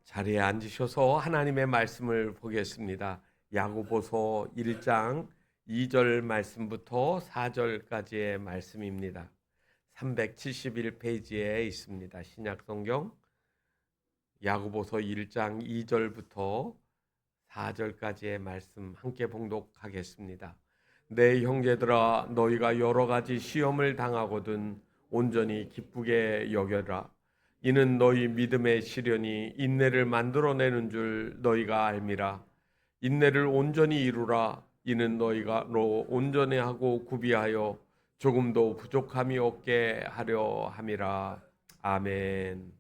자리에 앉으셔서 하나님의 말씀을 보겠습니다. 야고보서 1장 2절 말씀부터 4절까지의 말씀입니다. 371페이지에 있습니다. 신약성경 야고보서 1장 2절부터 4절까지의 말씀 함께 봉독하겠습니다. 내 형제들아, 너희가 여러 가지 시험을 당하거든 온전히 기쁘게 여겨라. 이는 너희 믿음의 시련이 인내를 만들어내는 줄 너희가 알미라. 인내를 온전히 이루라. 이는 너희가 온전히 하고 구비하여 조금도 부족함이 없게 하려 함이라. 아멘.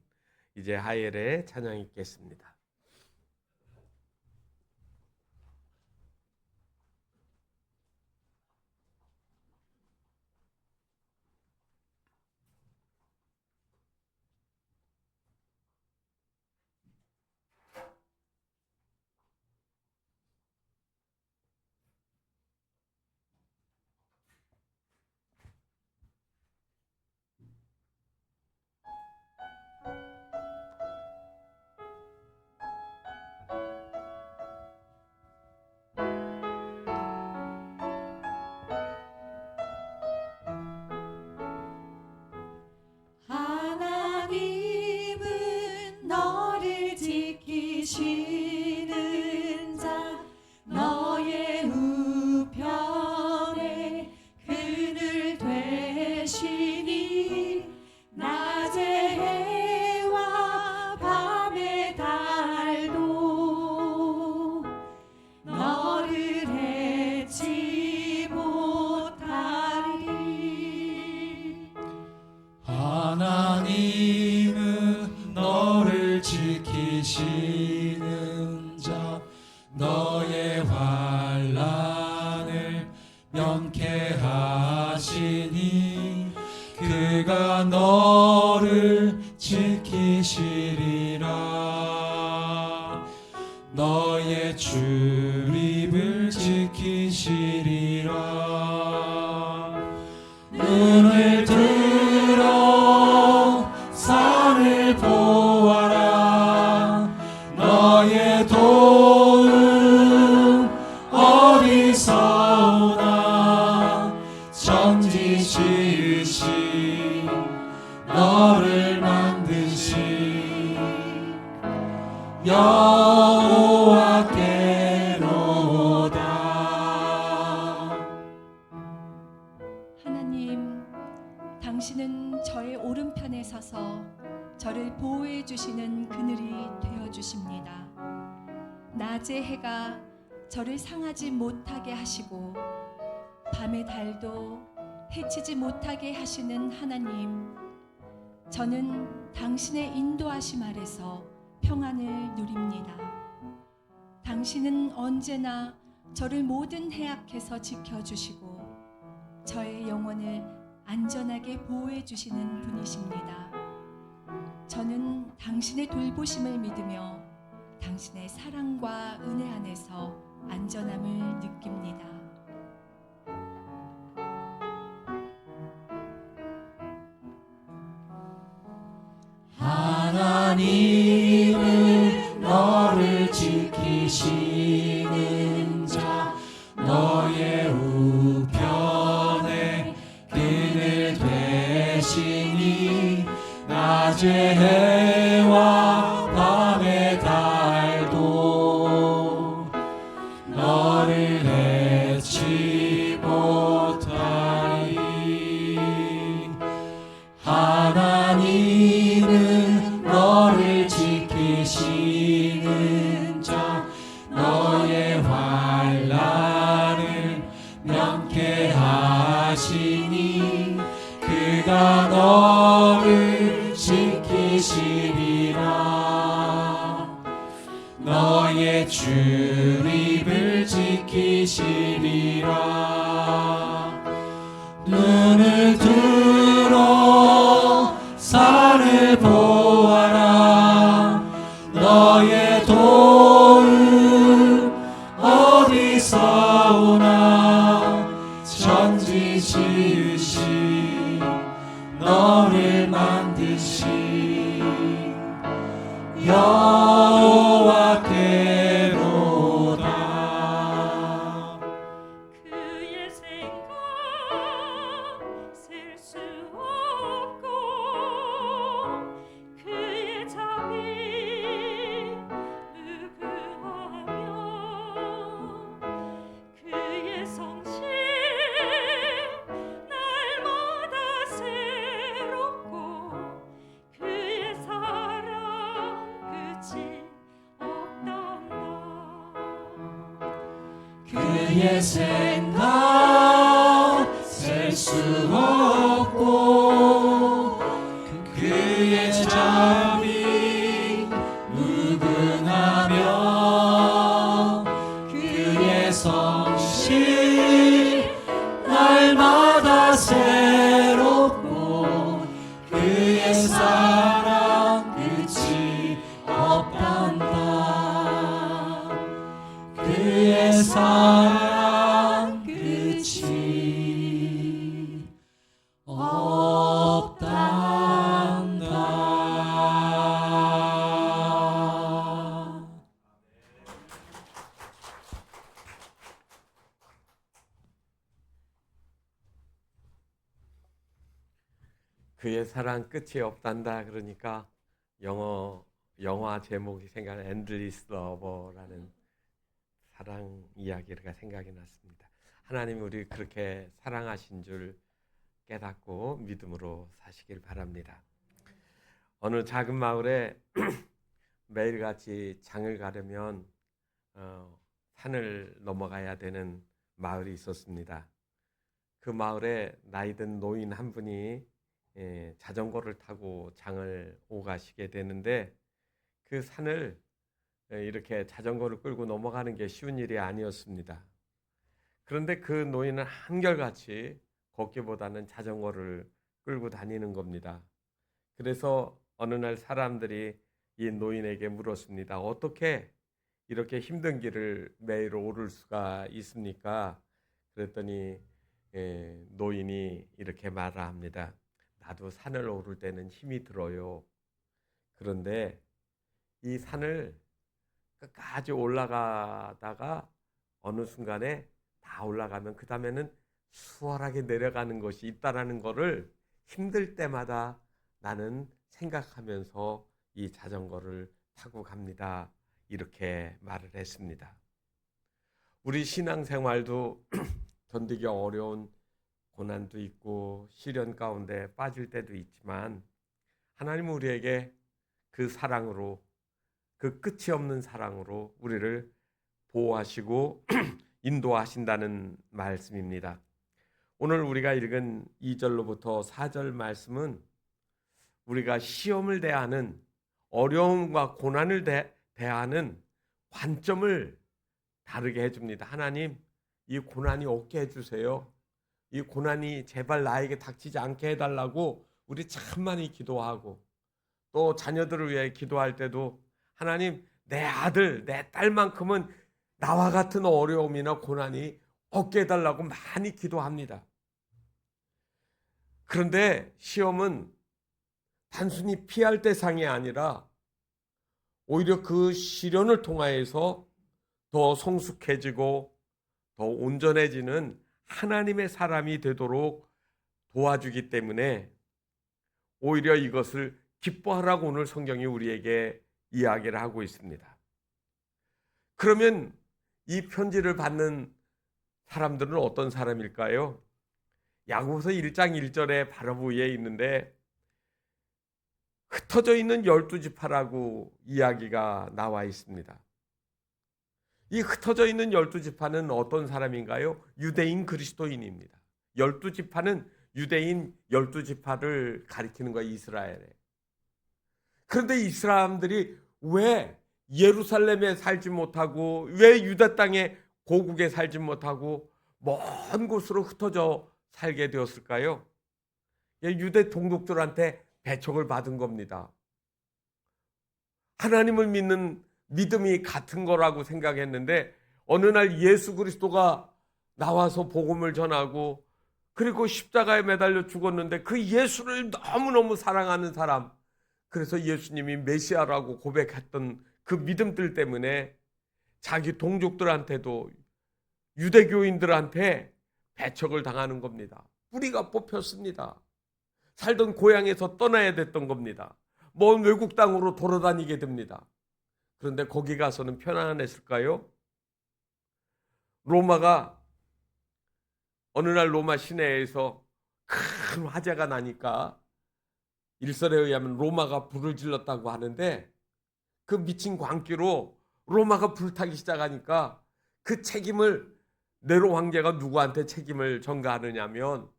이제 하엘의 찬양 읽겠습니다. 하나님은 너를 지키시는 자, 너의 우편에 그늘 되시니 낮의 해와 밤의 달도 너를 해치 못하리. 하나님은 너를 지키시는 자, 너의 환난을 면케하시니 그가 너를 지키시리라. 너의 출입을 지키시리라. 눈을 들어 산을 보아라. 너의 도움 어디서 오나. 천지 지으신 너를 만드신 여호와께로다. 하나님, 당신은 저의 오른편에 서서 저를 보호해 주시는 그늘이 되어 주십니다. 낮의 해가 저를 상하지 못하게 하시고 밤의 달도 해치지 못하게 하시는 하나님, 저는 당신의 인도하심 아래서 평안을 누립니다. 당신은 언제나 저를 모든 해악에서 지켜주시고 저의 영혼을 안전하게 보호해 주시는 분이십니다. 저는 당신의 돌보심을 믿으며 당신의 사랑과 은혜 안에서 안전함을 느낍니다. 하나님은 너를 지키시는 자, 너의 우편에 그늘 되시니 낮의 해와 밤의 달도 너를 해치 못하리. 하나님은 너를 지키시는 자, 너의 환난을 면케하시니 그가 너를 지키시리라. 너의 출입을 지키시리라. 눈을 들어 산을 보아라. 너의 도움 어디서 오나. 천지 지으신 너를 만드신 여호와께로다. 그의 생각 셀 수 없고 그의 자비 무궁하며 그의 성실 날마다 새롭고 그의 사랑 끝이 없단다. 그의 사랑 끝이 없단다. 그의 사랑 끝이 없단다. 그러니까 영화 제목이 생각나, Endless Lover라는 사랑 이야기가 생각이 났습니다. 하나님이 우리 그렇게 사랑하신 줄 깨닫고 믿음으로 사시길 바랍니다. 어느 작은 마을에 매일같이 장을 가려면 산을 넘어가야 되는 마을이 있었습니다. 그 마을에 나이든 노인 한 분이 자전거를 타고 장을 오가시게 되는데, 그 산을 이렇게 자전거를 끌고 넘어가는 게 쉬운 일이 아니었습니다. 그런데 그 노인은 한결같이 걷기보다는 자전거를 끌고 다니는 겁니다. 그래서 어느 날 사람들이 이 노인에게 물었습니다. 어떻게 이렇게 힘든 길을 매일 오를 수가 있습니까? 그랬더니 노인이 이렇게 말합니다. 나도 산을 오를 때는 힘이 들어요. 그런데 이 산을 끝까지 올라가다가 어느 순간에 다 올라가면 그 다음에는 수월하게 내려가는 것이 있다라는 것을 힘들 때마다 나는 생각하면서 이 자전거를 타고 갑니다. 이렇게 말을 했습니다. 우리 신앙생활도 견디기 어려운 고난도 있고 시련 가운데 빠질 때도 있지만, 하나님은 우리에게 그 사랑으로, 그 끝이 없는 사랑으로 우리를 보호하시고 인도하신다는 말씀입니다. 오늘 우리가 읽은 2절로부터 4절 말씀은 우리가 시험을 대하는, 어려움과 고난을 대하는 관점을 다르게 해줍니다. 하나님, 이 고난이 없게 해주세요. 이 고난이 제발 나에게 닥치지 않게 해달라고 우리 참 많이 기도하고, 또 자녀들을 위해 기도할 때도 하나님, 내 아들, 내 딸만큼은 나와 같은 어려움이나 고난이 없게 해달라고 많이 기도합니다. 그런데 시험은 단순히 피할 대상이 아니라 오히려 그 시련을 통하여서 더 성숙해지고 더 온전해지는 하나님의 사람이 되도록 도와주기 때문에 오히려 이것을 기뻐하라고 오늘 성경이 우리에게 이야기를 하고 있습니다. 그러면 이 편지를 받는 사람들은 어떤 사람일까요? 야고보서 1장 1절에 바로 위에 있는데, 흩어져 있는 12지파라고 이야기가 나와 있습니다. 이 흩어져 있는 12지파는 어떤 사람인가요? 유대인 그리스도인입니다. 12지파는 유대인 12지파를 가리키는 거예요, 이스라엘에. 그런데 이 사람들이 왜 예루살렘에 살지 못하고, 왜 유다 땅에 고국에 살지 못하고 먼 곳으로 흩어져 살게 되었을까요? 유대 동족들한테 배척을 받은 겁니다. 하나님을 믿는 믿음이 같은 거라고 생각했는데, 어느 날 예수 그리스도가 나와서 복음을 전하고, 그리고 십자가에 매달려 죽었는데 그 예수를 너무너무 사랑하는 사람, 그래서 예수님이 메시아라고 고백했던 그 믿음들 때문에 자기 동족들한테도, 유대교인들한테 배척을 당하는 겁니다. 뿌리가 뽑혔습니다. 살던 고향에서 떠나야 됐던 겁니다. 먼 외국 땅으로 돌아다니게 됩니다. 그런데 거기 가서는 편안했을까요? 로마가 어느 날 로마 시내에서 큰 화재가 나니까 일설에 의하면 로마가 불을 질렀다고 하는데, 그 미친 광기로 로마가 불타기 시작하니까 그 책임을 네로 황제가 누구한테 책임을 전가하느냐면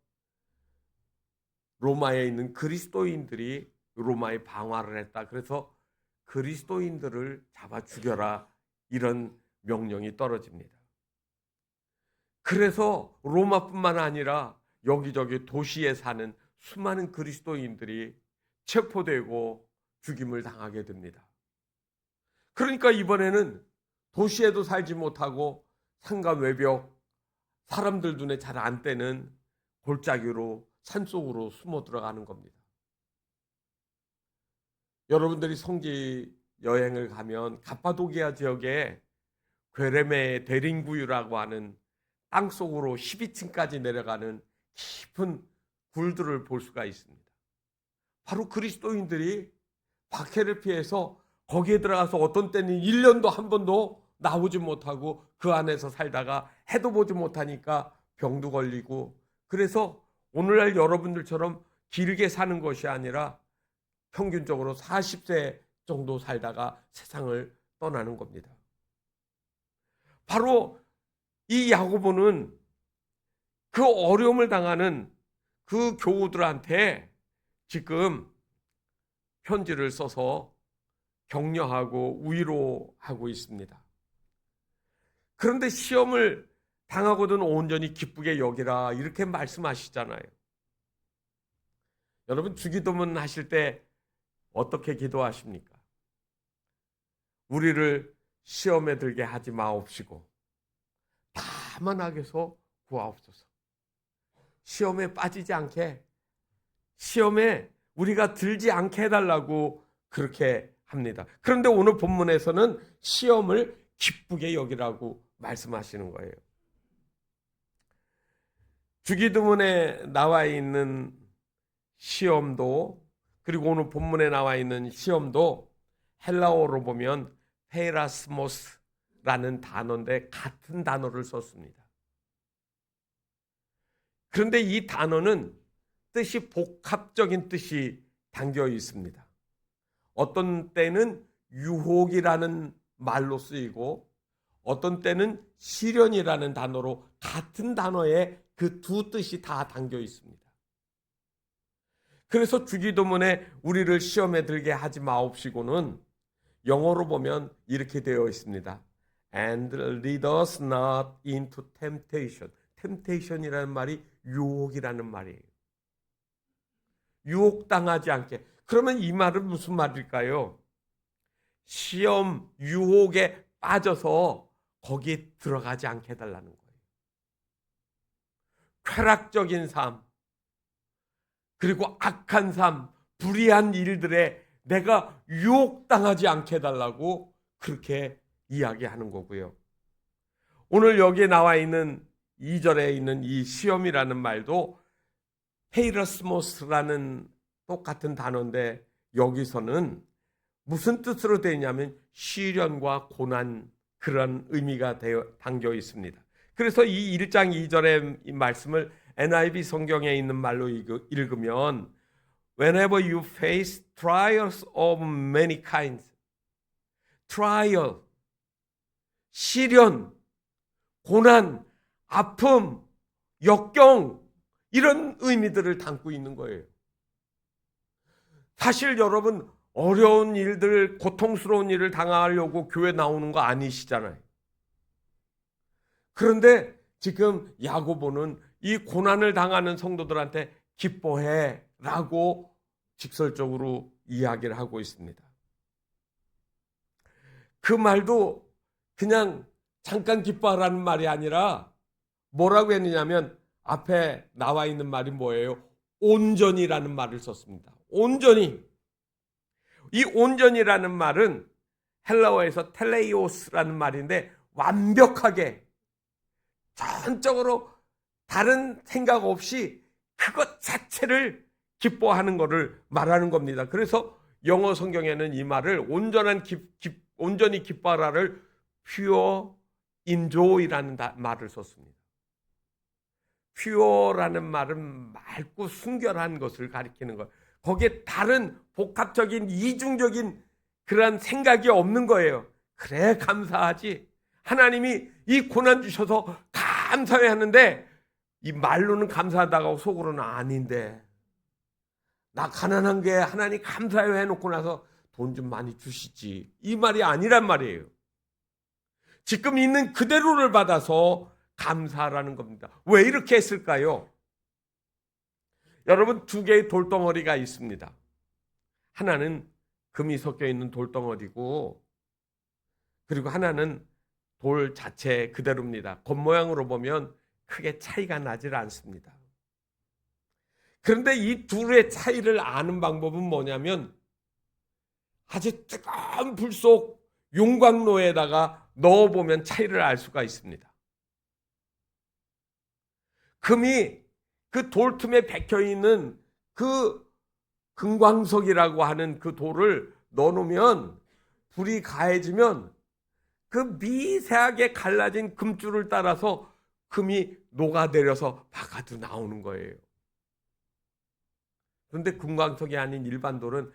로마에 있는 그리스도인들이 로마에 방화를 했다. 그래서 그리스도인들을 잡아 죽여라, 이런 명령이 떨어집니다. 그래서 로마뿐만 아니라 여기저기 도시에 사는 수많은 그리스도인들이 체포되고 죽임을 당하게 됩니다. 그러니까 이번에는 도시에도 살지 못하고 산과 외벽, 사람들 눈에 잘 안 띄는 골짜기로, 산속으로 숨어 들어가는 겁니다. 여러분들이 성지 여행을 가면 갑바도기아 지역에 괴레메 대림구유라고 하는 땅속으로 12층까지 내려가는 깊은 굴들을 볼 수가 있습니다. 바로 그리스도인들이 박해를 피해서 거기에 들어가서 어떤 때는 1년도 한 번도 나오지 못하고 그 안에서 살다가 해도 보지 못하니까 병도 걸리고, 그래서 오늘날 여러분들처럼 길게 사는 것이 아니라 평균적으로 40세 정도 살다가 세상을 떠나는 겁니다. 바로 이 야고보는 그 어려움을 당하는 그 교우들한테 지금 편지를 써서 격려하고 위로하고 있습니다. 그런데 시험을 당하거든 온전히 기쁘게 여기라, 이렇게 말씀하시잖아요. 여러분, 주기도문 하실 때 어떻게 기도하십니까? 우리를 시험에 들게 하지 마옵시고 다만 악에서 구하옵소서. 시험에 빠지지 않게, 시험에 우리가 들지 않게 해달라고 그렇게 합니다. 그런데 오늘 본문에서는 시험을 기쁘게 여기라고 말씀하시는 거예요. 주기도문에 나와 있는 시험도, 그리고 오늘 본문에 나와 있는 시험도 헬라어로 보면 페이라스모스라는 단어인데 같은 단어를 썼습니다. 그런데 이 단어는 뜻이 복합적인 뜻이 담겨 있습니다. 어떤 때는 유혹이라는 말로 쓰이고 어떤 때는 시련이라는 단어로, 같은 단어에 그 두 뜻이 다 담겨 있습니다. 그래서 주기도문에 우리를 시험에 들게 하지 마옵시고는 영어로 보면 이렇게 되어 있습니다. And lead us not into temptation. temptation이라는 말이 유혹이라는 말이에요. 유혹당하지 않게. 그러면 이 말은 무슨 말일까요? 시험, 유혹에 빠져서 거기에 들어가지 않게 해달라는 거예요. 쾌락적인 삶, 그리고 악한 삶, 불의한 일들에 내가 유혹당하지 않게 해달라고 그렇게 이야기하는 거고요. 오늘 여기에 나와 있는 2절에 있는 이 시험이라는 말도 페이러스모스라는 똑같은 단어인데 여기서는 무슨 뜻으로 되어 있냐면 시련과 고난, 그런 의미가 담겨 있습니다. 그래서 이 1장 2절의 이 말씀을 NIV 성경에 있는 말로 읽으면 Whenever you face trials of many kinds, trial, 시련, 고난, 아픔, 역경, 이런 의미들을 담고 있는 거예요. 사실 여러분, 어려운 일들, 고통스러운 일을 당하려고 교회 나오는 거 아니시잖아요. 그런데 지금 야고보는 이 고난을 당하는 성도들한테 기뻐해 라고 직설적으로 이야기를 하고 있습니다. 그 말도 그냥 잠깐 기뻐하라는 말이 아니라 뭐라고 했느냐면 앞에 나와 있는 말이 뭐예요? 온전이라는 말을 썼습니다. 온전히. 이 온전이라는 말은 헬라어에서 텔레이오스라는 말인데 완벽하게, 전적으로 다른 생각 없이 그것 자체를 기뻐하는 것을 말하는 겁니다. 그래서 영어 성경에는 이 말을 온전히 기뻐하라를 pure enjoy라는 말을 썼습니다. pure라는 말은 맑고 순결한 것을 가리키는 것. 거기에 다른 복합적인 이중적인 그런 생각이 없는 거예요. 그래 감사하지. 하나님이 이 고난 주셔서 감사해 하는데 이 말로는 감사하다고 속으로는 아닌데, 나 가난한 게 하나님 감사해요 해놓고 나서 돈 좀 많이 주시지, 이 말이 아니란 말이에요. 지금 있는 그대로를 받아서 감사하라는 겁니다. 왜 이렇게 했을까요? 여러분, 두 개의 돌덩어리가 있습니다. 하나는 금이 섞여 있는 돌덩어리고, 그리고 하나는 돌 자체 그대로입니다. 겉모양으로 보면 크게 차이가 나질 않습니다. 그런데 이 둘의 차이를 아는 방법은 뭐냐면, 아주 뜨거운 불 속 용광로에다가 넣어보면 차이를 알 수가 있습니다. 금이 그 돌틈에 박혀있는 그 금광석이라고 하는 그 돌을 넣어놓으면, 불이 가해지면 그 미세하게 갈라진 금줄을 따라서 금이 녹아내려서 바깥으로 나오는 거예요. 그런데 금광석이 아닌 일반 돌은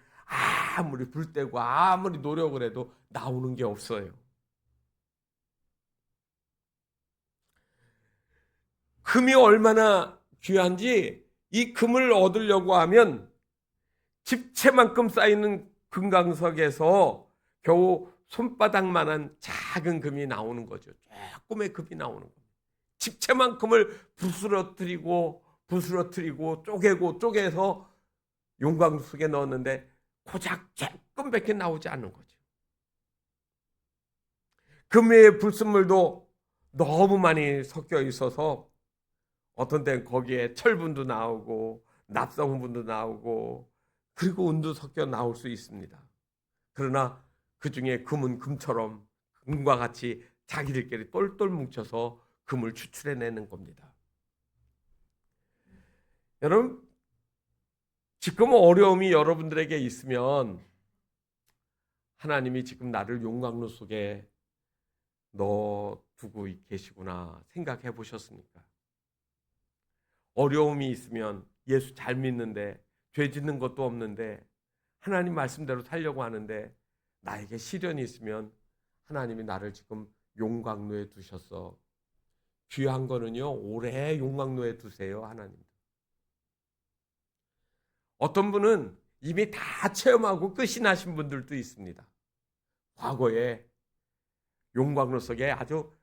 아무리 불 떼고 아무리 노력을 해도 나오는 게 없어요. 금이 얼마나 귀한지, 이 금을 얻으려고 하면 집채만큼 쌓이는 금광석에서 겨우 손바닥만한 작은 금이 나오는 거죠. 조금의 금이 나오는 겁니다. 집채만큼을 부스러뜨리고 쪼개고 쪼개서 용광석에 넣었는데 고작 조금밖에 나오지 않는 거죠. 금의 불순물도 너무 많이 섞여 있어서 어떤 데는 거기에 철분도 나오고 납성분도 나오고 그리고 은도 섞여 나올 수 있습니다. 그러나 그 중에 금은 금처럼 금과 같이 자기들끼리 똘똘 뭉쳐서 금을 추출해내는 겁니다. 여러분, 지금 어려움이 여러분들에게 있으면 하나님이 지금 나를 용광로 속에 넣어두고 계시구나 생각해 보셨습니까? 어려움이 있으면, 예수 잘 믿는데 죄 짓는 것도 없는데 하나님 말씀대로 살려고 하는데 나에게 시련이 있으면 하나님이 나를 지금 용광로에 두셨어. 귀한 거는요, 오래 용광로에 두세요, 하나님. 어떤 분은 이미 다 체험하고 끝이 나신 분들도 있습니다. 과거에 용광로 속에 아주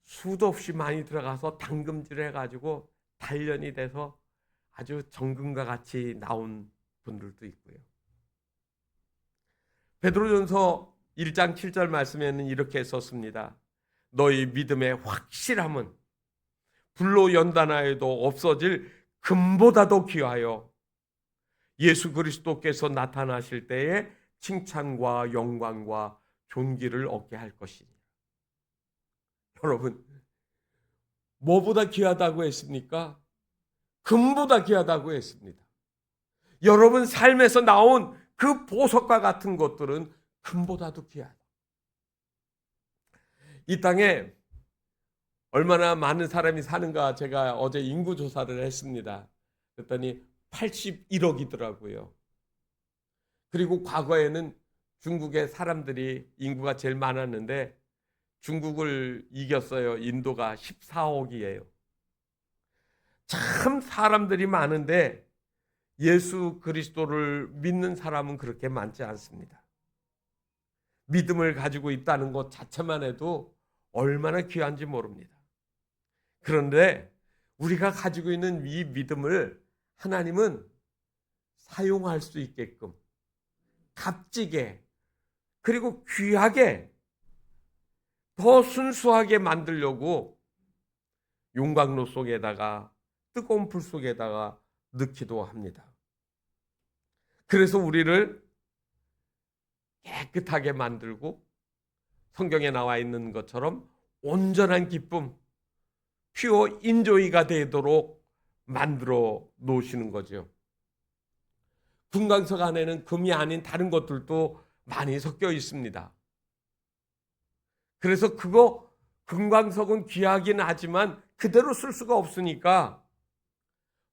수도 없이 많이 들어가서 담금질을 해가지고 단련이 돼서 아주 정금과 같이 나온 분들도 있고요. 베드로전서 1장 7절 말씀에는 이렇게 썼습니다. 너희 믿음의 확실함은 불로 연단하여도 없어질 금보다도 귀하여 예수 그리스도께서 나타나실 때에 칭찬과 영광과 존귀를 얻게 할 것이니. 여러분, 뭐보다 귀하다고 했습니까? 금보다 귀하다고 했습니다. 여러분 삶에서 나온 그 보석과 같은 것들은 금보다도 귀하다. 이 땅에 얼마나 많은 사람이 사는가 제가 어제 인구 조사를 했습니다. 그랬더니 81억이더라고요. 그리고 과거에는 중국의 사람들이 인구가 제일 많았는데 중국을 이겼어요. 인도가 14억이에요. 참 사람들이 많은데 예수 그리스도를 믿는 사람은 그렇게 많지 않습니다. 믿음을 가지고 있다는 것 자체만 해도 얼마나 귀한지 모릅니다. 그런데 우리가 가지고 있는 이 믿음을 하나님은 사용할 수 있게끔 값지게 그리고 귀하게 더 순수하게 만들려고 용광로 속에다가 뜨거운 불 속에다가 넣기도 합니다. 그래서 우리를 깨끗하게 만들고 성경에 나와 있는 것처럼 온전한 기쁨, 퓨어 인조이가 되도록 만들어 놓으시는 거죠. 금광석 안에는 금이 아닌 다른 것들도 많이 섞여 있습니다. 그래서 그거 금광석은 귀하긴 하지만 그대로 쓸 수가 없으니까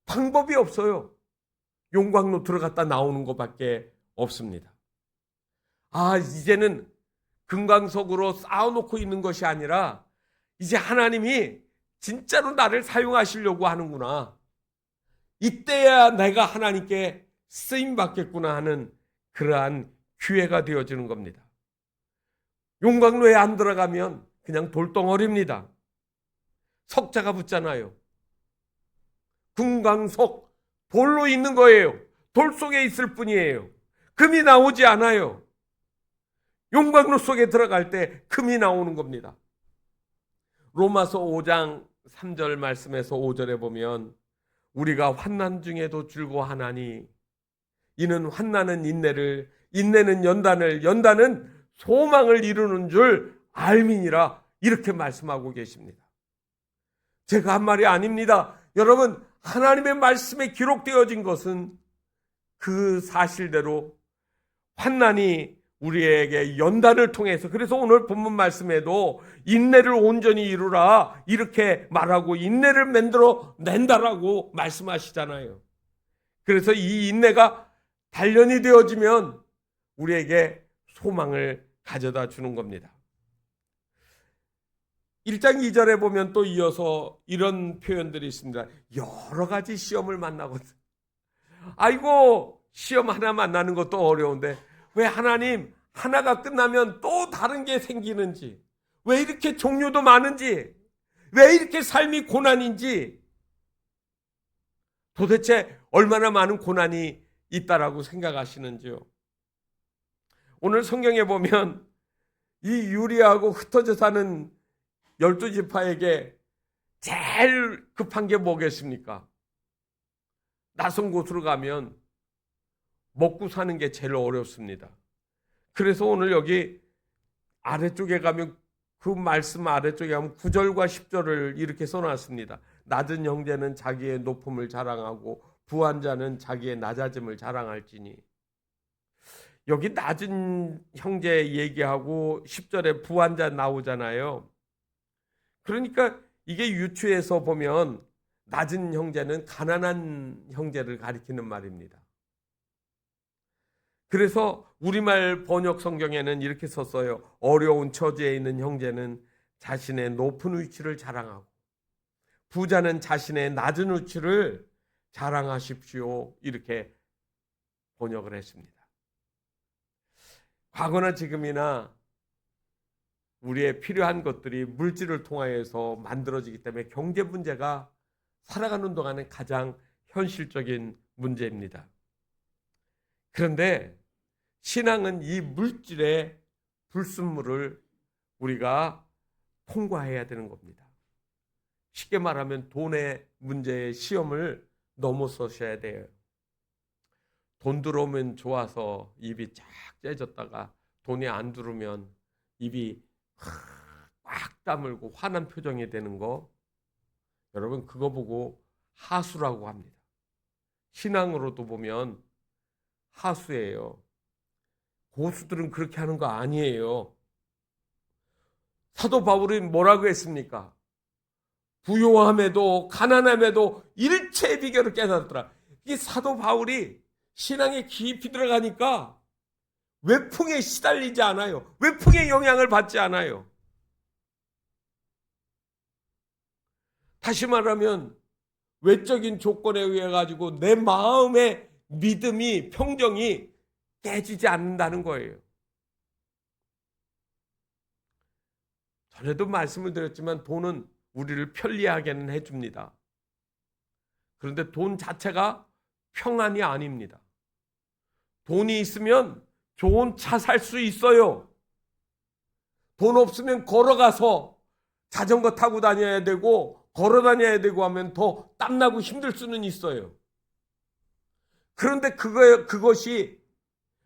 방법이 없어요. 용광로 들어갔다 나오는 것밖에 없습니다. 이제는 금광석으로 쌓아놓고 있는 것이 아니라 이제 하나님이 진짜로 나를 사용하시려고 하는구나. 이때야 내가 하나님께 쓰임 받겠구나 하는 그러한 기회가 되어지는 겁니다. 용광로에 안 들어가면 그냥 돌덩어리입니다. 석자가 붙잖아요. 금광석, 돌로 있는 거예요. 돌 속에 있을 뿐이에요. 금이 나오지 않아요. 용광로 속에 들어갈 때 금이 나오는 겁니다. 로마서 5장 3절 말씀에서 5절에 보면 우리가 환난 중에도 즐거워하나니 이는 환난은 인내를, 인내는 연단을, 연단은 소망을 이루는 줄 알미니라, 이렇게 말씀하고 계십니다. 제가 한 말이 아닙니다. 여러분, 하나님의 말씀에 기록되어진 것은 그 사실대로 환난이 우리에게 연단을 통해서, 그래서 오늘 본문 말씀에도 인내를 온전히 이루라 이렇게 말하고 인내를 만들어 낸다라고 말씀하시잖아요. 그래서 이 인내가 단련이 되어지면 우리에게 소망을 가져다 주는 겁니다. 1장 2절에 보면 또 이어서 이런 표현들이 있습니다. 여러 가지 시험을 만나거든. 아이고, 시험 하나 만나는 것도 어려운데 왜 하나님 하나가 끝나면 또 다른 게 생기는지, 왜 이렇게 종류도 많은지, 왜 이렇게 삶이 고난인지, 도대체 얼마나 많은 고난이 있다라고 생각하시는지요. 오늘 성경에 보면 이 유리하고 흩어져 사는 12지파에게 제일 급한 게 뭐겠습니까? 낯선 곳으로 가면 먹고 사는 게 제일 어렵습니다. 그래서 오늘 여기 아래쪽에 가면, 그 말씀 아래쪽에 가면 9절과 10절을 이렇게 써놨습니다. 낮은 형제는 자기의 높음을 자랑하고 부한 자는 자기의 낮아짐을 자랑할지니. 여기 낮은 형제 얘기하고 10절에 부한 자 나오잖아요. 그러니까 이게 유추해서 보면 낮은 형제는 가난한 형제를 가리키는 말입니다. 그래서 우리말 번역 성경에는 이렇게 썼어요. 어려운 처지에 있는 형제는 자신의 높은 위치를 자랑하고 부자는 자신의 낮은 위치를 자랑하십시오, 이렇게 번역을 했습니다. 과거나 지금이나 우리의 필요한 것들이 물질을 통하여서 만들어지기 때문에 경제 문제가 살아가는 동안에 가장 현실적인 문제입니다. 그런데 신앙은 이 물질의 불순물을 우리가 통과해야 되는 겁니다. 쉽게 말하면 돈의 문제의 시험을 넘어서셔야 돼요. 돈 들어오면 좋아서 입이 쫙 째졌다가 돈이 안 들어오면 입이 꽉 다물고 화난 표정이 되는 거, 여러분 그거 보고 하수라고 합니다. 신앙으로도 보면 하수예요. 고수들은 그렇게 하는 거 아니에요. 사도 바울이 뭐라고 했습니까? 부요함에도 가난함에도 일체의 비결을 깨달았더라. 이 사도 바울이 신앙에 깊이 들어가니까 외풍에 시달리지 않아요. 외풍의 영향을 받지 않아요. 다시 말하면 외적인 조건에 의해 가지고 내 마음의 믿음이, 평정이 깨지지 않는다는 거예요. 전에도 말씀을 드렸지만 돈은 우리를 편리하게는 해줍니다. 그런데 돈 자체가 평안이 아닙니다. 돈이 있으면 좋은 차 살 수 있어요. 돈 없으면 걸어가서 자전거 타고 다녀야 되고 걸어 다녀야 되고 하면 더 땀나고 힘들 수는 있어요. 그런데 그것이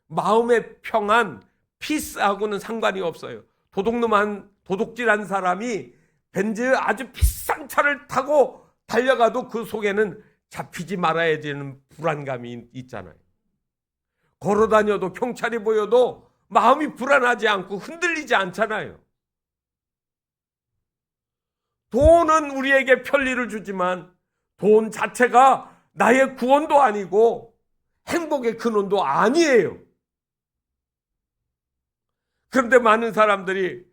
마음의 평안, 피스하고는 상관이 없어요. 도둑질한 사람이 벤츠 아주 비싼 차를 타고 달려가도 그 속에는 잡히지 말아야 되는 불안감이 있잖아요. 걸어 다녀도 경찰이 보여도 마음이 불안하지 않고 흔들리지 않잖아요. 돈은 우리에게 편리를 주지만 돈 자체가 나의 구원도 아니고 행복의 근원도 아니에요. 그런데 많은 사람들이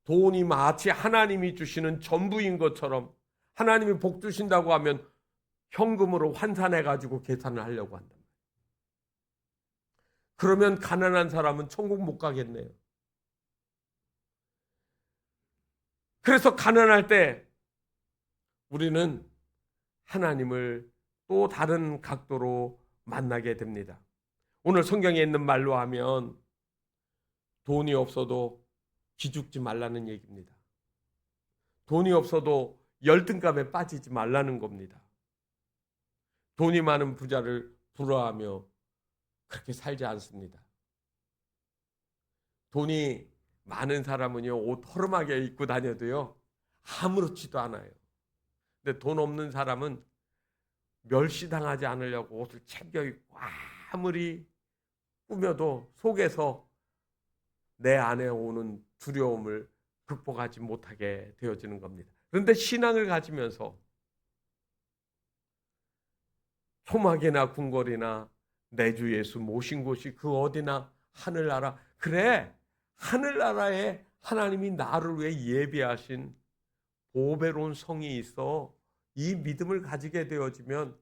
돈이 마치 하나님이 주시는 전부인 것처럼, 하나님이 복 주신다고 하면 현금으로 환산해가지고 계산을 하려고 한다. 그러면 가난한 사람은 천국 못 가겠네요. 그래서 가난할 때 우리는 하나님을 또 다른 각도로 만나게 됩니다. 오늘 성경에 있는 말로 하면 돈이 없어도 기죽지 말라는 얘기입니다. 돈이 없어도 열등감에 빠지지 말라는 겁니다. 돈이 많은 부자를 부러워하며 그렇게 살지 않습니다. 돈이 많은 사람은요, 옷 허름하게 입고 다녀도요, 아무렇지도 않아요. 근데 돈 없는 사람은 멸시당하지 않으려고 옷을 챙겨 입고 아무리 꾸며도 속에서 내 안에 오는 두려움을 극복하지 못하게 되어지는 겁니다. 그런데 신앙을 가지면서 소막이나 궁궐이나 내 주 예수 모신 곳이 그 어디나 하늘나라, 그래, 하늘나라에 하나님이 나를 위해 예비하신 보배로운 성이 있어. 이 믿음을 가지게 되어지면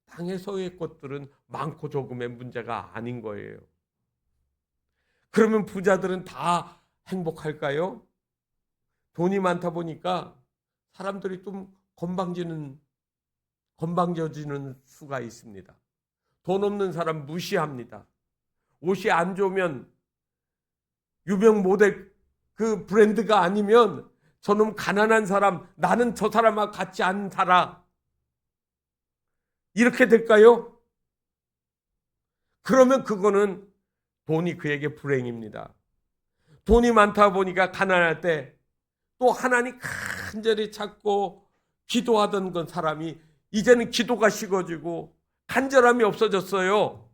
땅에서의 것들은 많고 적음의 문제가 아닌 거예요. 그러면 부자들은 다 행복할까요? 돈이 많다 보니까 사람들이 좀 건방져지는 수가 있습니다. 돈 없는 사람 무시합니다. 옷이 안 좋으면 유명 모델 그 브랜드가 아니면 저놈 가난한 사람, 나는 저 사람과 같이 안 살아. 이렇게 될까요? 그러면 그거는 돈이 그에게 불행입니다. 돈이 많다 보니까 가난할 때 또 하나님 간절히 찾고 기도하던 건 사람이 이제는 기도가 식어지고 간절함이 없어졌어요.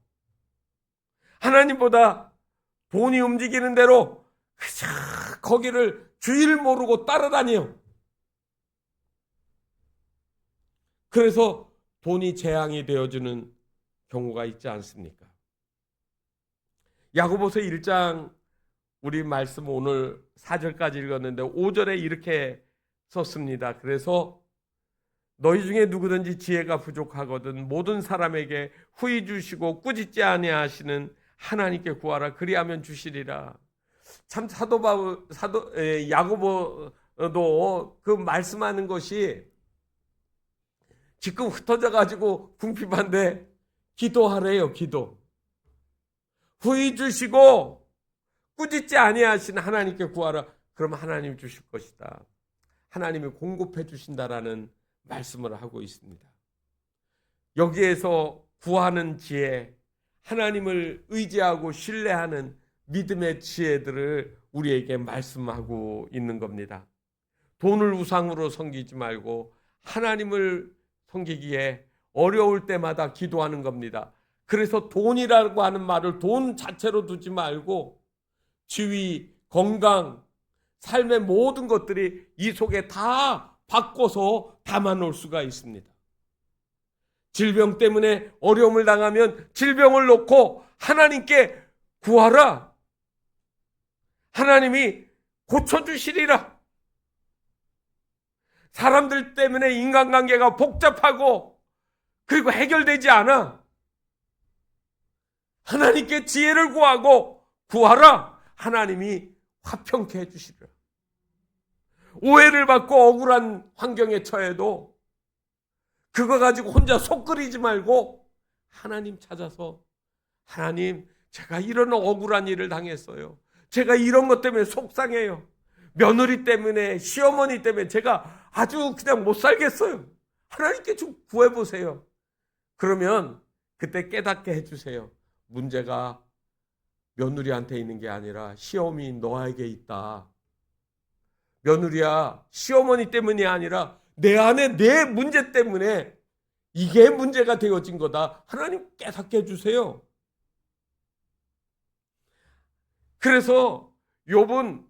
하나님보다 돈이 움직이는 대로 그저 거기를 주의를 모르고 따라다녀요. 그래서 돈이 재앙이 되어주는 경우가 있지 않습니까? 야고보서 1장 우리 말씀 오늘 4절까지 읽었는데 5절에 이렇게 썼습니다. 그래서 너희 중에 누구든지 지혜가 부족하거든 모든 사람에게 후히 주시고 꾸짖지 아니하시는 하나님께 구하라. 그리하면 주시리라. 참 야고보도 그 말씀하는 것이 지금 흩어져 가지고 궁핍한데 기도하래요. 기도. 후히 주시고 꾸짖지 아니하시는 하나님께 구하라. 그럼 하나님이 주실 것이다. 하나님이 공급해 주신다라는 말씀을 하고 있습니다. 여기에서 구하는 지혜, 하나님을 의지하고 신뢰하는 믿음의 지혜들을 우리에게 말씀하고 있는 겁니다. 돈을 우상으로 섬기지 말고 하나님을 섬기기에 어려울 때마다 기도하는 겁니다. 그래서 돈이라고 하는 말을 돈 자체로 두지 말고 지위, 건강, 삶의 모든 것들이 이 속에 다 바꿔서 담아놓을 수가 있습니다. 질병 때문에 어려움을 당하면 질병을 놓고 하나님께 구하라. 하나님이 고쳐주시리라. 사람들 때문에 인간관계가 복잡하고 그리고 해결되지 않아. 하나님께 지혜를 구하고 구하라. 하나님이 화평케 해주시리라. 오해를 받고 억울한 환경에 처해도 그거 가지고 혼자 속 끓이지 말고 하나님 찾아서 하나님, 제가 이런 억울한 일을 당했어요. 제가 이런 것 때문에 속상해요. 며느리 때문에, 시어머니 때문에 제가 아주 그냥 못 살겠어요. 하나님께 좀 구해보세요. 그러면 그때 깨닫게 해주세요. 문제가 며느리한테 있는 게 아니라 시어머니 너에게 있다. 며느리야, 시어머니 때문이 아니라 내 안에 내 문제 때문에 이게 문제가 되어진 거다. 하나님 깨닫게 해주세요. 그래서 욥은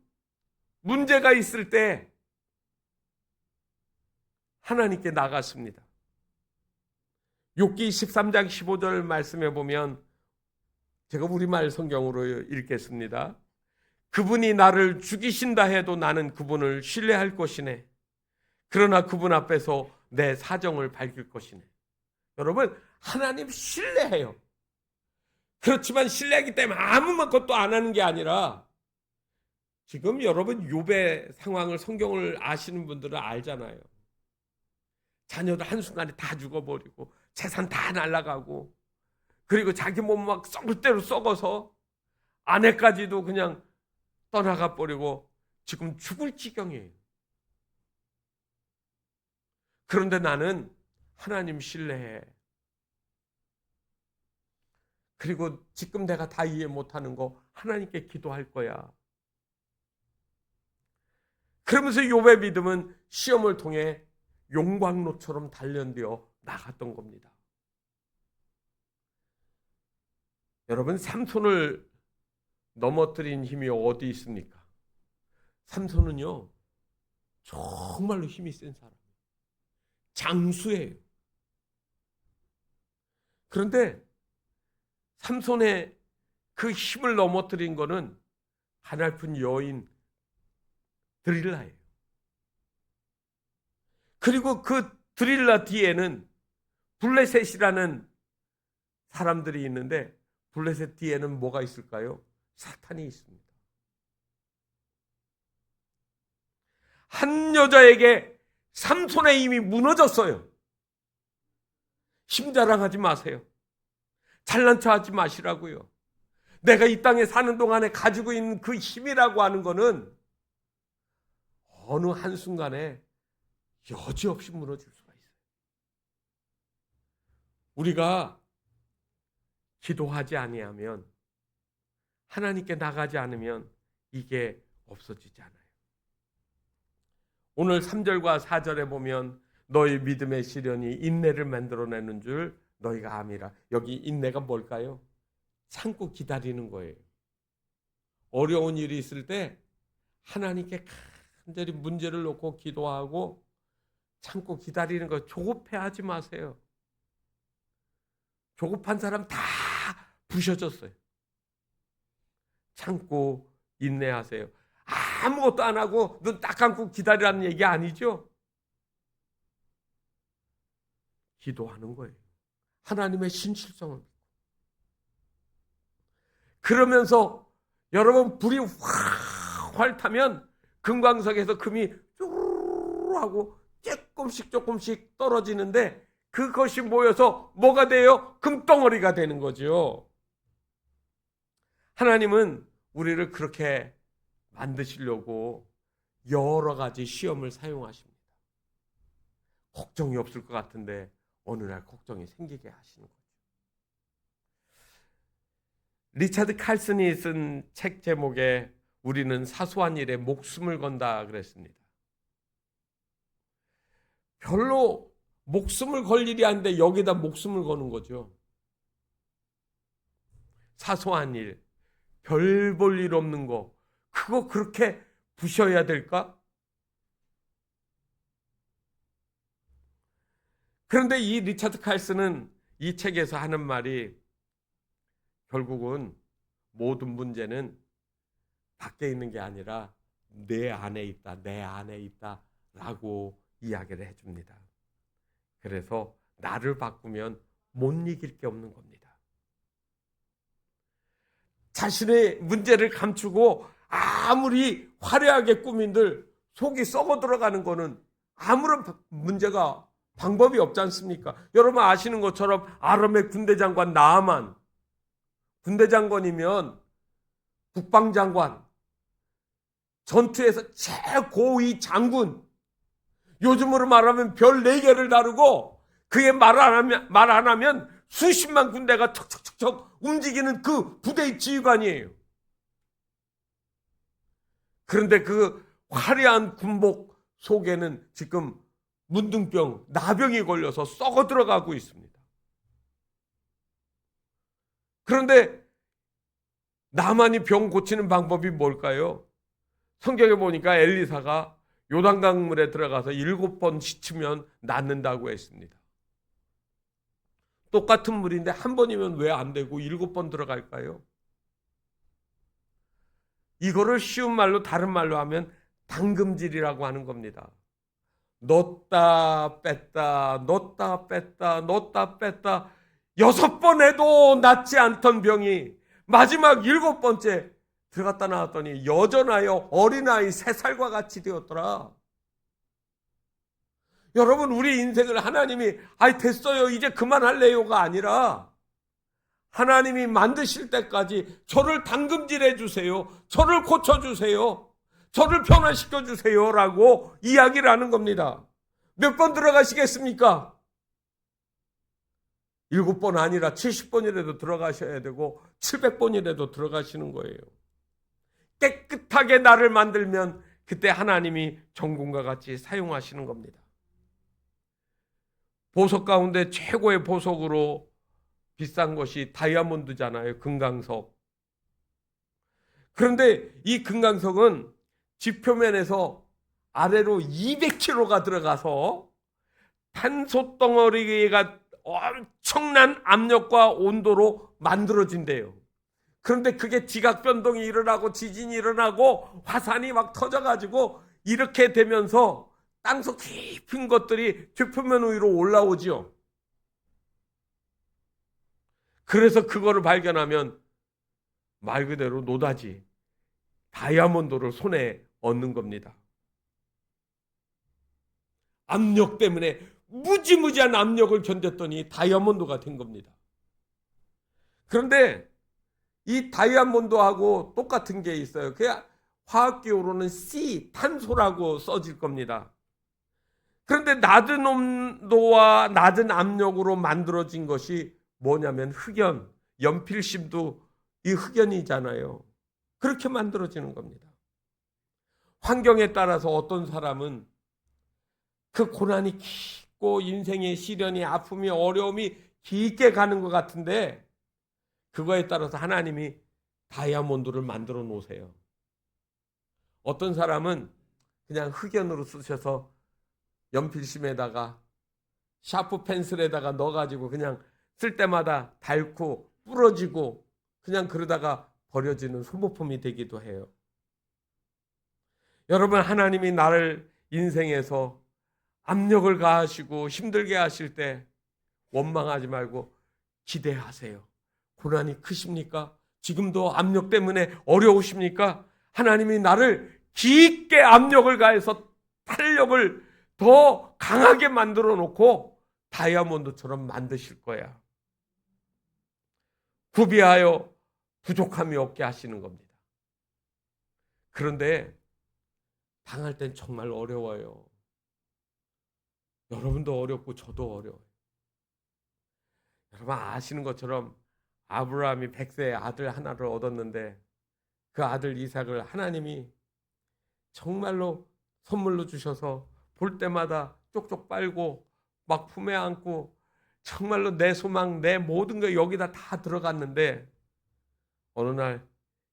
문제가 있을 때 하나님께 나갔습니다. 욥기 13장 15절 말씀해 보면 제가 우리말 성경으로 읽겠습니다. 그분이 나를 죽이신다 해도 나는 그분을 신뢰할 것이네. 그러나 그분 앞에서 내 사정을 밝힐 것이네. 여러분, 하나님 신뢰해요. 그렇지만 신뢰하기 때문에 아무 것도 안 하는 게 아니라, 지금 여러분 욥의 상황을, 성경을 아시는 분들은 알잖아요. 자녀들 한순간에 다 죽어버리고 재산 다 날아가고, 그리고 자기 몸 막 썩을 대로 썩어서 아내까지도 그냥 떠나가 버리고 지금 죽을 지경이에요. 그런데 나는 하나님 신뢰해. 그리고 지금 내가 다 이해 못하는 거 하나님께 기도할 거야. 그러면서 욥의 믿음은 시험을 통해 용광로처럼 단련되어 나갔던 겁니다. 여러분, 삼손을 넘어뜨린 힘이 어디 있습니까? 삼손은요, 정말로 힘이 센 사람, 장수예요. 그런데 삼손의 그 힘을 넘어뜨린 거는 가냘픈 여인 드릴라예요. 그리고 그 드릴라 뒤에는 블레셋이라는 사람들이 있는데, 블레셋 뒤에는 뭐가 있을까요? 사탄이 있습니다. 한 여자에게 삼손의 힘이 무너졌어요. 힘 자랑하지 마세요. 잘난 척 하지 마시라고요. 내가 이 땅에 사는 동안에 가지고 있는 그 힘이라고 하는 거는 어느 한순간에 여지없이 무너질 수가 있어요. 우리가 기도하지 아니하면, 하나님께 나가지 않으면 이게 없어지지 않아요. 오늘 3절과 4절에 보면 너희 믿음의 시련이 인내를 만들어내는 줄 너희가 암이라. 여기 인내가 뭘까요? 참고 기다리는 거예요. 어려운 일이 있을 때 하나님께 간절히 문제를 놓고 기도하고 참고 기다리는 거. 조급해하지 마세요. 조급한 사람 다 부셔졌어요. 참고 인내하세요. 아무것도 안 하고 눈 딱 감고 기다리라는 얘기 아니죠? 기도하는 거예요. 하나님의 신실성을 믿고. 그러면서 여러분, 불이 활 타면 금광석에서 금이 쭈르르 하고 조금씩 떨어지는데, 그것이 모여서 뭐가 돼요? 금덩어리가 되는 거죠. 하나님은 우리를 그렇게 만드시려고 여러 가지 시험을 사용하십니다. 걱정이 없을 것 같은데 어느 날 걱정이 생기게 하시는 거죠. 리차드 칼슨이 쓴 책 제목에 우리는 사소한 일에 목숨을 건다 그랬습니다. 별로 목숨을 걸 일이 아닌데 여기다 목숨을 거는 거죠. 사소한 일, 별 볼 일 없는 거, 그거 그렇게 부셔야 될까? 그런데 이 리차드 칼슨은 이 책에서 하는 말이, 결국은 모든 문제는 밖에 있는 게 아니라 내 안에 있다 라고 이야기를 해줍니다. 그래서 나를 바꾸면 못 이길 게 없는 겁니다. 자신의 문제를 감추고 아무리 화려하게 꾸민들 속이 썩어 들어가는 거는 아무런 문제가, 방법이 없지 않습니까? 여러분 아시는 것처럼 아람의 군대장관 나아만, 군대장관이면 국방장관, 전투에서 최고위 장군, 요즘으로 말하면 별 4개를 다루고, 그의 말 안 하면 수십만 군대가 척척척척 움직이는 그 부대의 지휘관이에요. 그런데 그 화려한 군복 속에는 지금 문둥병, 나병이 걸려서 썩어 들어가고 있습니다. 그런데 나만이 병 고치는 방법이 뭘까요? 성경에 보니까 엘리사가 요단강물에 들어가서 7번 씻으면 낫는다고 했습니다. 똑같은 물인데 한 번이면 왜 안 되고 7번 들어갈까요? 이거를 쉬운 말로, 다른 말로 하면 당금질이라고 하는 겁니다. 넣었다 뺐다 넣었다 뺐다 넣었다 뺐다 6번 해도 낫지 않던 병이 마지막 7번째 들어갔다 나왔더니 여전하여 어린아이 3살과 같이 되었더라. 여러분, 우리 인생을 하나님이 아이 됐어요 이제 그만할래요가 아니라 하나님이 만드실 때까지 저를 당금질해 주세요, 저를 고쳐주세요, 저를 변화시켜 주세요 라고 이야기를 하는 겁니다. 몇 번 들어가시겠습니까? 7번 아니라 70번이라도 들어가셔야 되고 700번이라도 들어가시는 거예요. 깨끗하게 나를 만들면 그때 하나님이 정금과 같이 사용하시는 겁니다. 보석 가운데 최고의 보석으로 비싼 것이 다이아몬드잖아요. 금강석. 그런데 이 금강석은 지표면에서 아래로 200kg가 들어가서 탄소 덩어리가 엄청난 압력과 온도로 만들어진대요. 그런데 그게 지각 변동이 일어나고 지진이 일어나고 화산이 막 터져가지고 이렇게 되면서 땅속 깊은 것들이 지표면 위로 올라오지요. 그래서 그거를 발견하면 말 그대로 노다지, 다이아몬드를 손에 얻는 겁니다. 압력 때문에 무지무지한 압력을 견뎠더니 다이아몬드가 된 겁니다. 그런데 이 다이아몬드하고 똑같은 게 있어요. 그게 화학기호로는 C, 탄소라고 써질 겁니다. 그런데 낮은 온도와 낮은 압력으로 만들어진 것이 뭐냐면 흑연, 연필심도 이 흑연이잖아요. 그렇게 만들어지는 겁니다. 환경에 따라서 어떤 사람은 그 고난이 깊고 인생의 시련이 아픔이 어려움이 깊게 가는 것 같은데 그거에 따라서 하나님이 다이아몬드를 만들어 놓으세요. 어떤 사람은 그냥 흑연으로 쓰셔서 연필심에다가 샤프 펜슬에다가 넣어가지고 그냥 쓸 때마다 닳고 부러지고 그냥 그러다가 버려지는 소모품이 되기도 해요. 여러분, 하나님이 나를 인생에서 압력을 가하시고 힘들게 하실 때 원망하지 말고 기대하세요. 고난이 크십니까? 지금도 압력 때문에 어려우십니까? 하나님이 나를 깊게 압력을 가해서 탄력을 더 강하게 만들어 놓고 다이아몬드처럼 만드실 거야. 구비하여 부족함이 없게 하시는 겁니다. 그런데 당할 땐 정말 어려워요. 여러분도 어렵고 저도 어려워요. 여러분 아시는 것처럼 아브라함이 100세의 아들 하나를 얻었는데 그 아들 이삭을 하나님이 정말로 선물로 주셔서 볼 때마다 쪽쪽 빨고 막 품에 안고 정말로 내 소망, 내 모든 게 여기다 다 들어갔는데 어느 날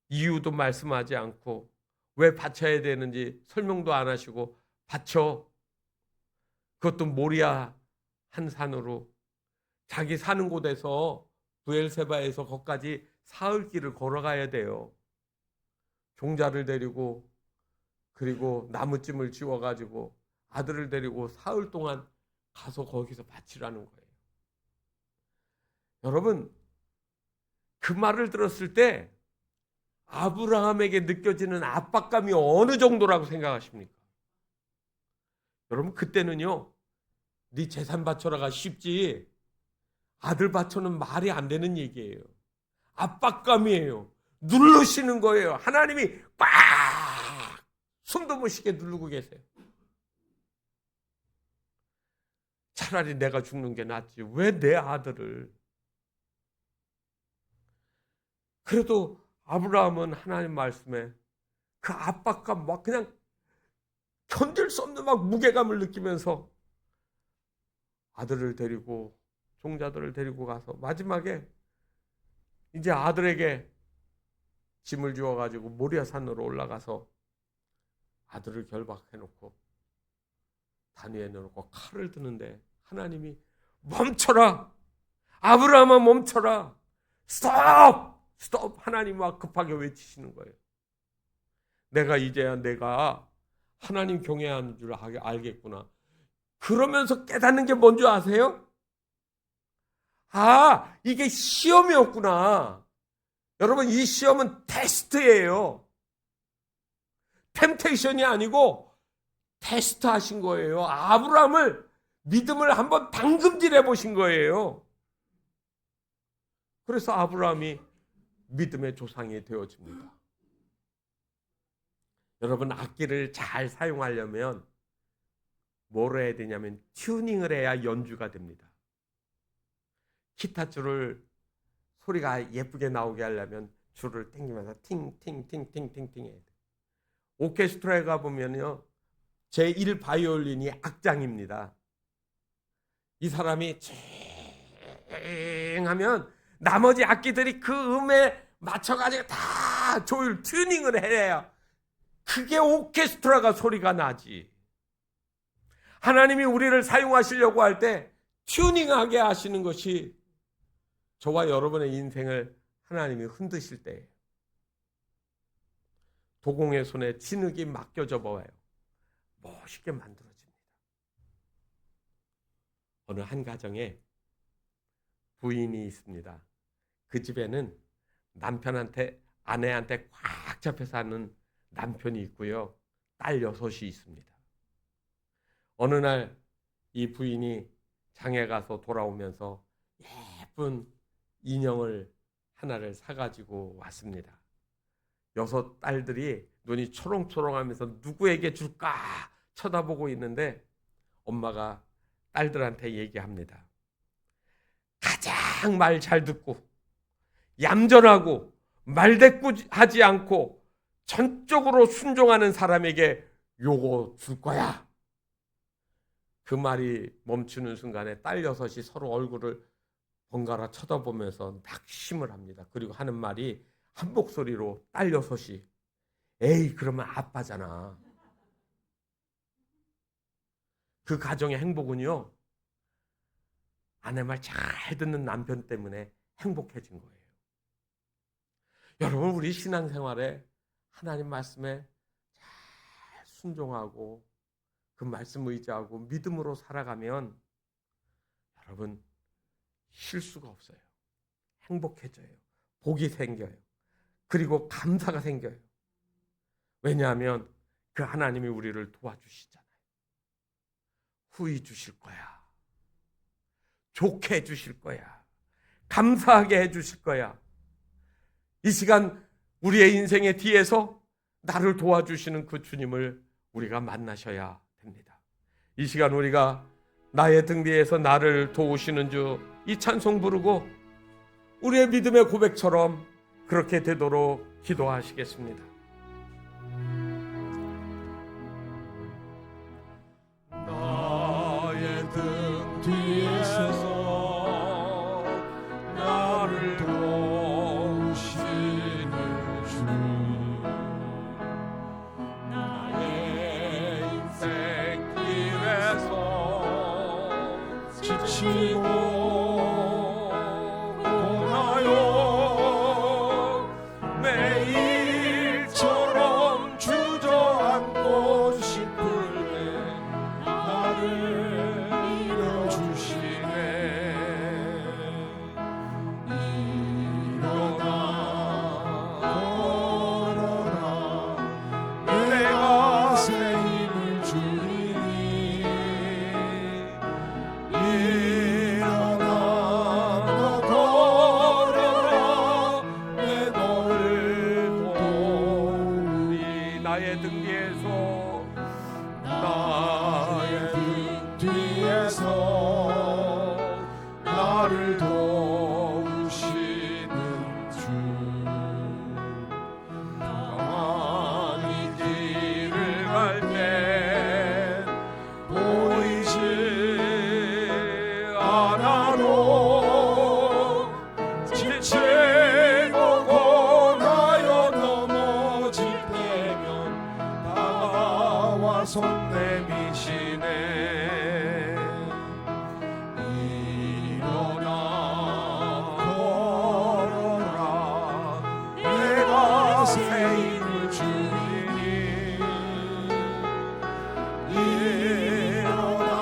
이유도 말씀하지 않고 왜 바쳐야 되는지 설명도 안 하시고 바쳐. 그것도 모리아 한 산으로 자기 사는 곳에서 부엘세바에서 거기까지 사흘길을 걸어가야 돼요. 종자를 데리고 그리고 나무찜을 지워가지고 아들을 데리고 사흘 동안 가서 거기서 바치라는 거예요. 여러분, 그 말을 들었을 때 아브라함에게 느껴지는 압박감이 어느 정도라고 생각하십니까? 여러분, 그때는요, 네 재산 바쳐라가 쉽지 아들 바쳐는 말이 안 되는 얘기예요. 압박감이에요. 누르시는 거예요. 하나님이 꽉 숨도 못 쉬게 누르고 계세요. 차라리 내가 죽는 게 낫지 왜 내 아들을. 그래도 아브라함은 하나님 말씀에 그 압박감 막 그냥 견딜 수 없는 막 무게감을 느끼면서 아들을 데리고 종자들을 데리고 가서 마지막에 이제 아들에게 짐을 주어가지고 모리아 산으로 올라가서 아들을 결박해놓고 단 위에 넣어놓고 칼을 드는데 하나님이 멈춰라, 아브라함아 멈춰라, 스톱, 스톱. 하나님과 급하게 외치시는 거예요. 내가 이제야 내가 하나님 경외하는 줄 알겠구나. 그러면서 깨닫는 게 뭔지 아세요? 아, 이게 시험이었구나. 여러분, 이 시험은 테스트예요. 템테이션이 아니고 테스트 하신 거예요. 아브라함을 믿음을 한번 당금질해 보신 거예요. 그래서 아브라함이 믿음의 조상이 되어집니다. 여러분, 악기를 잘 사용하려면 뭘 해야 되냐면 튜닝을 해야 연주가 됩니다. 기타 줄을 소리가 예쁘게 나오게 하려면 줄을 땡기면서 팅팅팅팅팅팅 해야 돼요. 오케스트라에 가보면요, 제1 바이올린이 악장입니다. 이 사람이 찡 하면 나머지 악기들이 그 음에 맞춰가지고 다 조율, 튜닝을 해야 그게 오케스트라가 소리가 나지. 하나님이 우리를 사용하시려고 할 때 튜닝하게 하시는 것이 저와 여러분의 인생을 하나님이 흔드실 때예요. 도공의 손에 진흙이 맡겨져 봐요. 멋있게 만들어집니다. 어느 한 가정에 부인이 있습니다. 그 집에는 남편한테, 아내한테 꽉 잡혀 사는 남편이 있고요, 딸 6이 있습니다. 어느 날 이 부인이 장에 가서 돌아오면서 예쁜 인형을 하나를 사가지고 왔습니다. 6 딸들이 눈이 초롱초롱하면서 누구에게 줄까 쳐다보고 있는데 엄마가 딸들한테 얘기합니다. 가장 말 잘 듣고 얌전하고 말대꾸하지 않고 전적으로 순종하는 사람에게 요거 줄 거야. 그 말이 멈추는 순간에 딸 6이 서로 얼굴을 번갈아 쳐다보면서 낙심을 합니다. 그리고 하는 말이 한 목소리로, 딸 6이 에이, 그러면 아빠잖아. 그 가정의 행복은요, 아내 말 잘 듣는 남편 때문에 행복해진 거예요. 여러분, 우리 신앙생활에 하나님 말씀에 잘 순종하고 그 말씀 의지하고 믿음으로 살아가면 여러분, 실수가 없어요. 행복해져요. 복이 생겨요. 그리고 감사가 생겨요. 왜냐하면 그 하나님이 우리를 도와주시잖아요. 후히 주실 거야. 좋게 해주실 거야. 감사하게 해주실 거야. 이 시간 우리의 인생의 뒤에서 나를 도와주시는 그 주님을 우리가 만나셔야 됩니다. 이 시간 우리가 나의 등 뒤에서 나를 도우시는 주, 이 찬송 부르고 우리의 믿음의 고백처럼 그렇게 되도록 기도하시겠습니다. 나의 등 뒤에서 나를 도우시는 주, 나의 인생 길에서 지치고 매일처럼 주저앉고 싶을 때 나를 밀어주시네. 일어나 걸어라, 내가 새 힘을 주리니. 일어나 너 걸어라, 내 너를 도우리. 나의 등 뒤에서 나의 등 뒤에서 나를 도우시는 주, 험한 이 길을 갈 때 보이지 않아도 지치고 고나여 넘어질 때면 다가와 손 내미시네. 일어나 걸어라, 내가 새 힘을 주리니. 일어나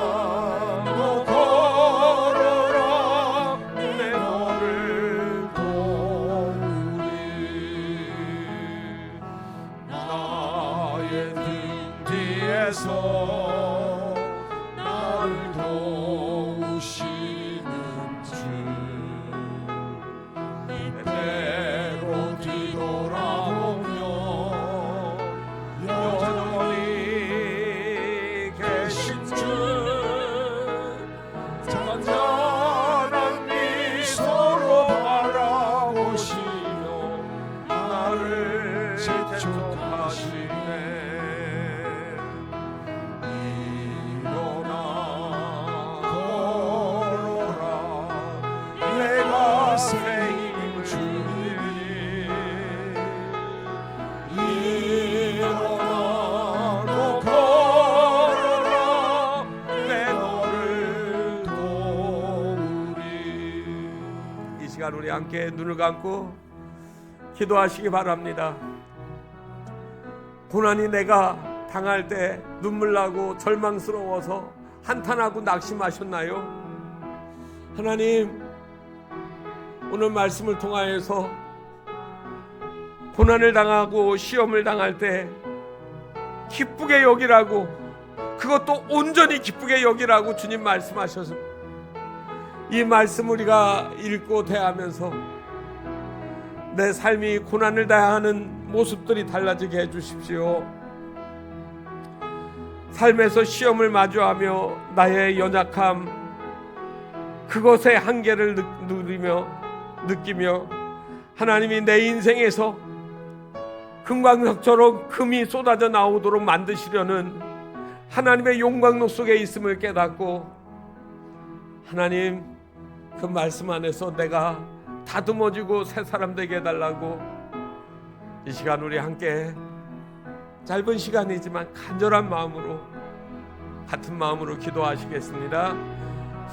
앞에서 나를 도우시는 주 때로 뒤돌아보면 여전히 계신 주 잔잔한 미소로 바라보시며 나를 재촉하시네. 일어나 걸어라 내가 새 힘을 주리니 일어나 너 걸어라 내 너를 도우리. 이 시간 우리 함께 눈을 감고 기도하시기 바랍니다. 고난이 내가 당할 때 눈물 나고 절망스러워서 한탄하고 낙심하셨나요? 하나님, 오늘 말씀을 통하여서 고난을 당하고 시험을 당할 때 기쁘게 여기라고, 그것도 온전히 기쁘게 여기라고 주님 말씀하셔서 이 말씀 우리가 읽고 대하면서 내 삶이 고난을 당하는 모습들이 달라지게 해주십시오. 삶에서 시험을 마주하며 나의 연약함, 그것의 한계를 느끼며 하나님이 내 인생에서 금광석처럼 금이 쏟아져 나오도록 만드시려는 하나님의 용광로 속에 있음을 깨닫고, 하나님 그 말씀 안에서 내가 다듬어지고 새 사람 되게 해달라고 이 시간 우리 함께 짧은 시간이지만 간절한 마음으로, 같은 마음으로 기도하시겠습니다.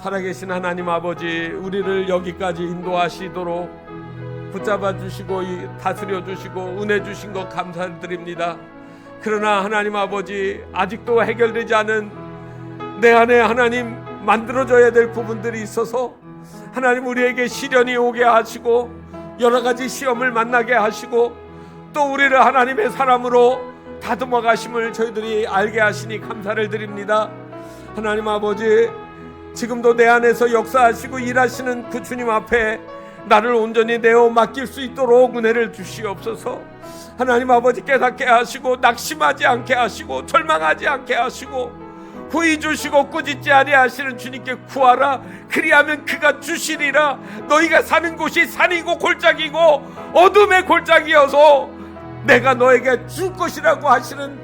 살아계신 하나님 아버지, 우리를 여기까지 인도하시도록 붙잡아 주시고 다스려 주시고 은혜 주신 것 감사드립니다. 그러나 하나님 아버지, 아직도 해결되지 않은 내 안에 하나님 만들어져야 될 부분들이 있어서 하나님 우리에게 시련이 오게 하시고 여러 가지 시험을 만나게 하시고 또 우리를 하나님의 사람으로 다듬어 가심을 저희들이 알게 하시니 감사를 드립니다. 하나님 아버지, 지금도 내 안에서 역사하시고 일하시는 그 주님 앞에 나를 온전히 내어 맡길 수 있도록 은혜를 주시옵소서. 하나님 아버지, 깨닫게 하시고 낙심하지 않게 하시고 절망하지 않게 하시고 후이 주시고 꾸짖지 아니하시는 주님께 구하라. 그리하면 그가 주시리라. 너희가 사는 곳이 산이고 골짜기고 어둠의 골짜기여서 내가 너에게 줄 것이라고 하시는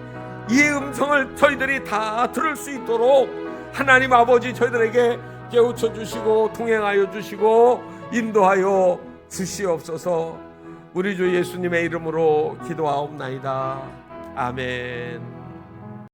이 음성을 저희들이 다 들을 수 있도록 하나님 아버지 저희들에게 깨우쳐 주시고 통행하여 주시고 인도하여 주시옵소서. 우리 주 예수님의 이름으로 기도하옵나이다. 아멘.